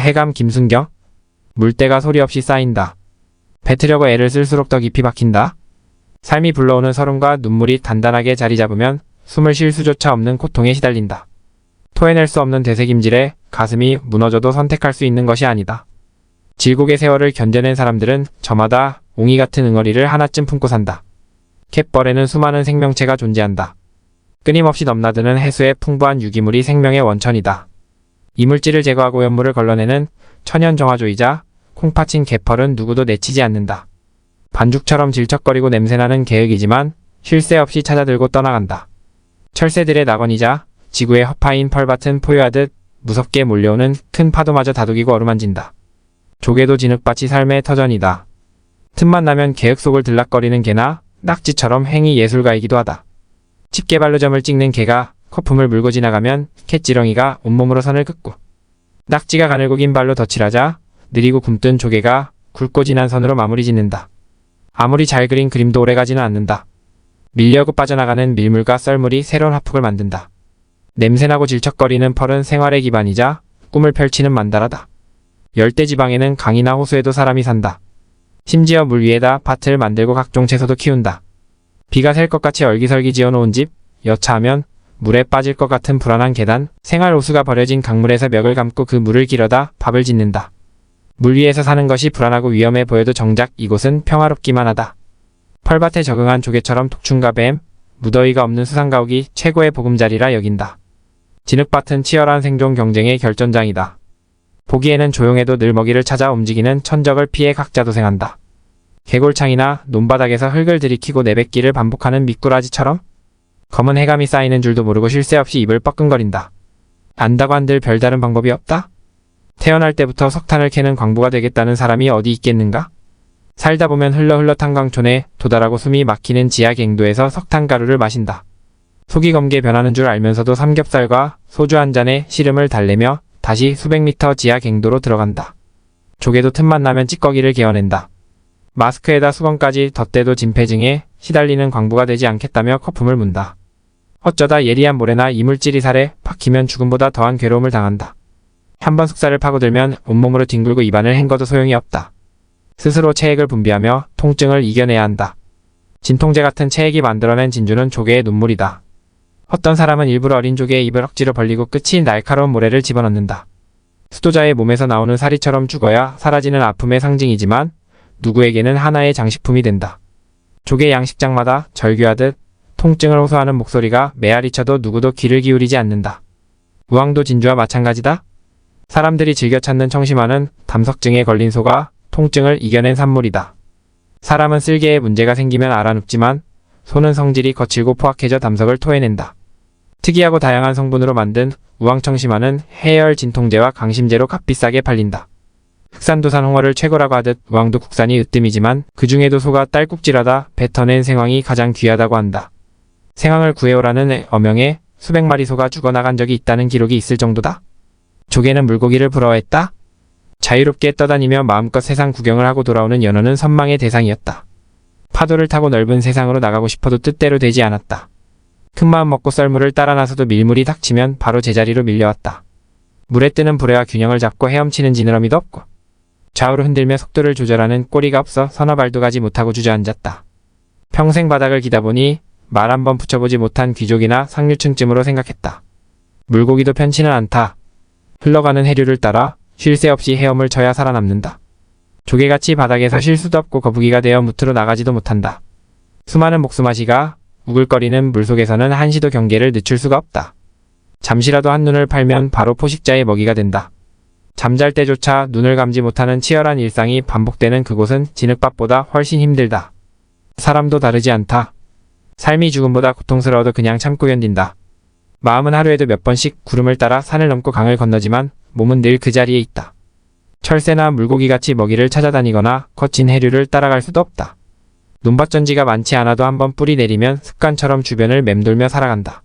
해감 김순경. 물때가 소리 없이 쌓인다. 뱉으려고 애를 쓸수록 더 깊이 박힌다. 삶이 불러오는 서름과 눈물이 단단하게 자리 잡으면 숨을 쉴 수조차 없는 고통에 시달린다. 토해낼 수 없는 되새김질에 가슴이 무너져도 선택할 수 있는 것이 아니다. 질곡의 세월을 견뎌낸 사람들은 저마다 옹이 같은 응어리를 하나쯤 품고 산다. 갯벌에는 수많은 생명체가 존재한다. 끊임없이 넘나드는 해수의 풍부한 유기물이 생명의 원천이다. 이물질을 제거하고 오염물을 걸러내는 천연 정화조이자 콩팥인 개펄은 누구도 내치지 않는다. 반죽처럼 질척거리고 냄새나는 개흙이지만 쉴 새 없이 찾아들고 떠나간다. 철새들의 낙원이자 지구의 허파인 펄밭은 포효하듯 무섭게 몰려오는 큰 파도마저 다독이고 어루만진다. 조개도 진흙밭이 삶의 터전이다. 틈만 나면 개흙 속을 들락거리는 개나 낙지처럼 행위 예술가이기도 하다. 집게발로 점을 찍는 개가 거품을 물고 지나가면 갯지렁이가 온몸으로 선을 긋고, 낙지가 가늘고 긴 발로 덧칠하자 느리고 굼뜬 조개가 굵고 진한 선으로 마무리 짓는다. 아무리 잘 그린 그림도 오래가지는 않는다. 밀려고 빠져나가는 밀물과 썰물이 새로운 화풍을 만든다. 냄새나고 질척거리는 펄은 생활의 기반이자 꿈을 펼치는 만다라다. 열대지방에는 강이나 호수에도 사람이 산다. 심지어 물 위에다 밭을 만들고 각종 채소도 키운다. 비가 셀 것 같이 얼기설기 지어놓은 집, 여차하면 물에 빠질 것 같은 불안한 계단, 생활 호수가 버려진 강물에서 멱을 감고 그 물을 길어다 밥을 짓는다. 물 위에서 사는 것이 불안하고 위험해 보여도 정작 이곳은 평화롭기만 하다. 펄밭에 적응한 조개처럼 독충과 뱀, 무더위가 없는 수상가옥이 최고의 보금자리라 여긴다. 진흙밭은 치열한 생존 경쟁의 결전장이다. 보기에는 조용해도 늘 먹이를 찾아 움직이는 천적을 피해 각자 도생한다. 개골창이나 논바닥에서 흙을 들이키고 내뱉기를 반복하는 미꾸라지처럼 검은 해감이 쌓이는 줄도 모르고 쉴 새 없이 입을 뻐끔거린다. 안다고 한들 별다른 방법이 없다? 태어날 때부터 석탄을 캐는 광부가 되겠다는 사람이 어디 있겠는가? 살다 보면 흘러 탄광촌에 도달하고 숨이 막히는 지하 갱도에서 석탄가루를 마신다. 속이 검게 변하는 줄 알면서도 삼겹살과 소주 한 잔에 시름을 달래며 다시 수백 미터 지하 갱도로 들어간다. 조개도 틈만 나면 찌꺼기를 개어낸다. 마스크에다 수건까지 덧대도 진폐증에 시달리는 광부가 되지 않겠다며 거품을 문다. 어쩌다 예리한 모래나 이물질이 살에 박히면 죽음보다 더한 괴로움을 당한다. 한번 숙사를 파고들면 온몸으로 뒹굴고 입안을 헹궈도 소용이 없다. 스스로 체액을 분비하며 통증을 이겨내야 한다. 진통제 같은 체액이 만들어낸 진주는 조개의 눈물이다. 어떤 사람은 일부러 어린 조개의 입을 억지로 벌리고 끝이 날카로운 모래를 집어넣는다. 수도자의 몸에서 나오는 사리처럼 죽어야 사라지는 아픔의 상징이지만 누구에게는 하나의 장식품이 된다. 조개 양식장마다 절규하듯 통증을 호소하는 목소리가 메아리쳐도 누구도 귀를 기울이지 않는다. 우왕도 진주와 마찬가지다. 사람들이 즐겨 찾는 청심환은 담석증에 걸린 소가 통증을 이겨낸 산물이다. 사람은 쓸개에 문제가 생기면 알아눕지만 소는 성질이 거칠고 포악해져 담석을 토해낸다. 특이하고 다양한 성분으로 만든 우왕청심환은 해열 진통제와 강심제로 값비싸게 팔린다. 흑산도산 홍어를 최고라고 하듯 우왕도 국산이 으뜸이지만 그 중에도 소가 딸꾹질하다 뱉어낸 생황이 가장 귀하다고 한다. 생황을 구해오라는 어명에 수백 마리 소가 죽어나간 적이 있다는 기록이 있을 정도다. 조개는 물고기를 부러워했다. 자유롭게 떠다니며 마음껏 세상 구경을 하고 돌아오는 연어는 선망의 대상이었다. 파도를 타고 넓은 세상으로 나가고 싶어도 뜻대로 되지 않았다. 큰마음 먹고 썰물을 따라 나서도 밀물이 닥치면 바로 제자리로 밀려왔다. 물에 뜨는 불에와 균형을 잡고 헤엄치는 지느러미도 없고 좌우로 흔들며 속도를 조절하는 꼬리가 없어 서너 발도 가지 못하고 주저앉았다. 평생 바닥을 기다 보니 말 한 번 붙여보지 못한 귀족이나 상류층쯤으로 생각했다. 물고기도 편치는 않다. 흘러가는 해류를 따라 쉴 새 없이 헤엄을 쳐야 살아남는다. 조개같이 바닥에서 쉴 수도 없고 거북이가 되어 무트로 나가지도 못한다. 수많은 목수마시가 우글거리는 물속에서는 한시도 경계를 늦출 수가 없다. 잠시라도 한눈을 팔면 바로 포식자의 먹이가 된다. 잠잘 때조차 눈을 감지 못하는 치열한 일상이 반복되는 그곳은 진흙밭보다 훨씬 힘들다. 사람도 다르지 않다. 삶이 죽음보다 고통스러워도 그냥 참고 견딘다. 마음은 하루에도 몇 번씩 구름을 따라 산을 넘고 강을 건너지만 몸은 늘 그 자리에 있다. 철새나 물고기같이 먹이를 찾아다니거나 거친 해류를 따라갈 수도 없다. 논밭전지가 많지 않아도 한번 뿌리 내리면 습관처럼 주변을 맴돌며 살아간다.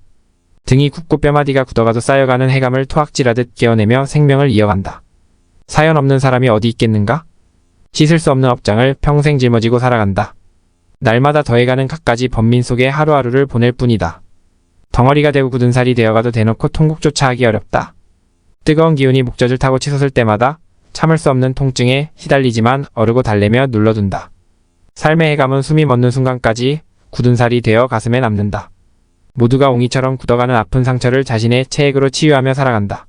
등이 굽고 뼈마디가 굳어가도 쌓여가는 해감을 토악질하듯 깨어내며 생명을 이어간다. 사연 없는 사람이 어디 있겠는가? 씻을 수 없는 업장을 평생 짊어지고 살아간다. 날마다 더해가는 갖가지 번민 속에 하루하루를 보낼 뿐이다. 덩어리가 되고 굳은 살이 되어가도 대놓고 통곡조차 하기 어렵다. 뜨거운 기운이 목젖을 타고 치솟을 때마다 참을 수 없는 통증에 시달리지만 어르고 달래며 눌러둔다. 삶의 해감은 숨이 멎는 순간까지 굳은 살이 되어 가슴에 남는다. 모두가 옹이처럼 굳어가는 아픈 상처를 자신의 체액으로 치유하며 살아간다.